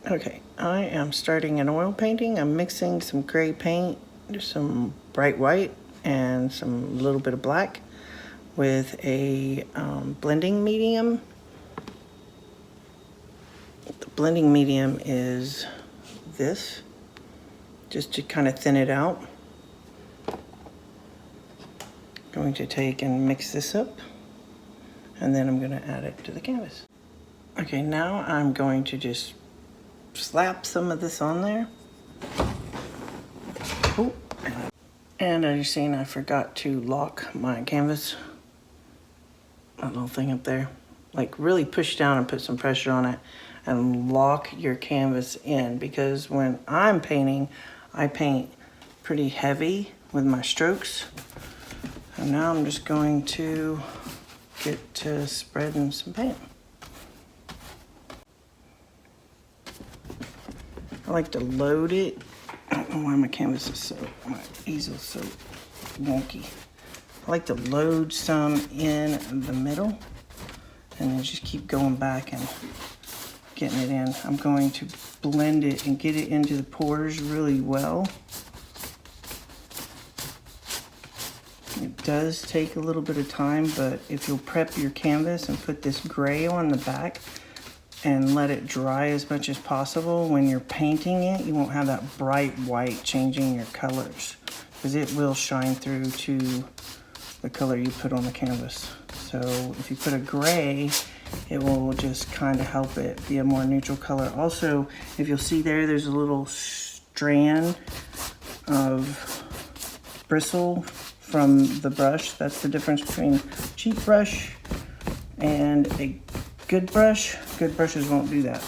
Okay, I am starting an oil painting. I'm mixing some gray paint, some bright white, and some little bit of black with a blending medium. The blending medium is this, just to kind of thin it out. Going to take and mix this up, and then I'm going to add it to the canvas. Okay, now I'm going to just slap some of this on there. Ooh. And as you've seen, I forgot to lock my canvas. That little thing up there. Like really push down and put some pressure on it and lock your canvas in, because when I'm painting, I paint pretty heavy with my strokes. And now I'm just going to get to spreading some paint. I like to load it. I don't know why my canvas is so, my easel's so wonky. I like to load some in the middle and then just keep going back and getting it in. I'm going to blend it and get it into the pores really well. It does take a little bit of time, but if you'll prep your canvas and put this gray on the back and let it dry as much as possible, when you're painting it, you won't have that bright white changing your colors, because it will shine through to the color you put on the canvas. So if you put a gray, it will just kind of help it be a more neutral color. Also, if you'll see there's a little strand of bristle from the brush. That's the difference between cheap brush and a good brush. Good brushes won't do that.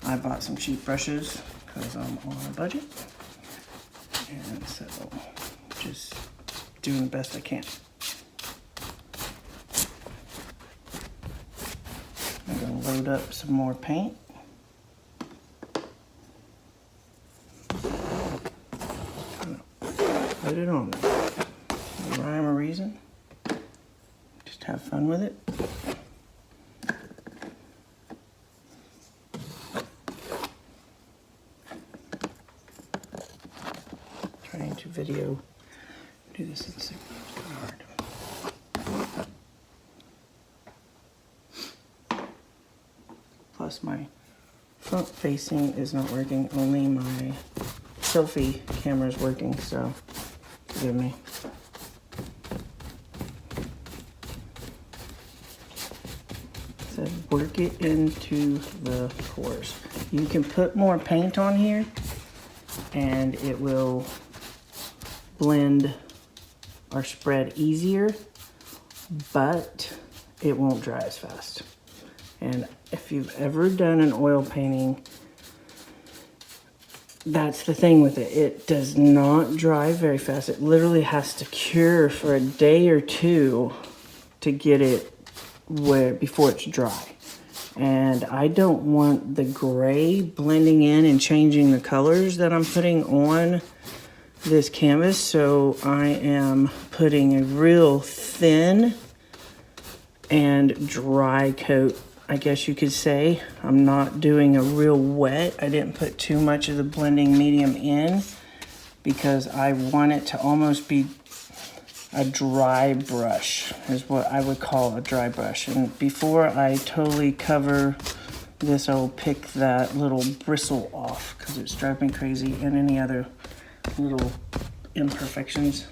I bought some cheap brushes because I'm on a budget. And so just doing the best I can. I'm gonna load up some more paint. Put it on there. No rhyme or reason. Just have fun with it. Trying to video do this in the same way. It's kind of hard. Plus my front facing is not working, only my selfie camera is working, so forgive me. So work it into the pores. You can put more paint on here and it will blend or spread easier, but it won't dry as fast. And if you've ever done an oil painting, that's the thing with it. It does not dry very fast. It literally has to cure for a day or two to get it before it's dry. And I don't want the gray blending in and changing the colors that I'm putting on this canvas. So I am putting a real thin and dry coat, I guess you could say. I'm not doing a real wet. I didn't put too much of the blending medium in because I want it to almost be a dry brush, is what I would call a dry brush. And before I totally cover this, I'll pick that little bristle off because it's driving me crazy, and any other little imperfections.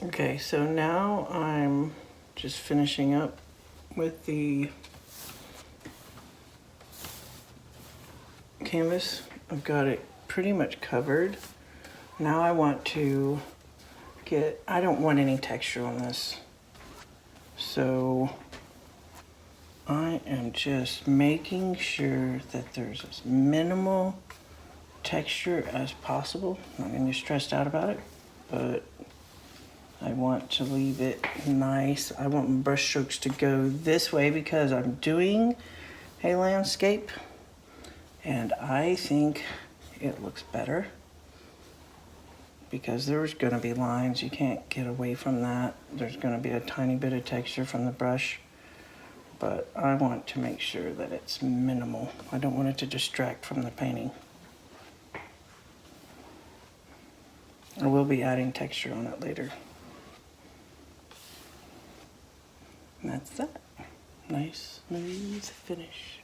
Okay, so now I'm just finishing up with the canvas. I've got it pretty much covered. Now I want to I don't want any texture on this. So I am just making sure that there's as minimal texture as possible. I'm not gonna get stressed out about it, but I want to leave it nice. I want my brush strokes to go this way because I'm doing a landscape and I think it looks better because there's going to be lines. You can't get away from that. There's going to be a tiny bit of texture from the brush, but I want to make sure that it's minimal. I don't want it to distract from the painting. I will be adding texture on it later. And that's that. Nice, smooth finish.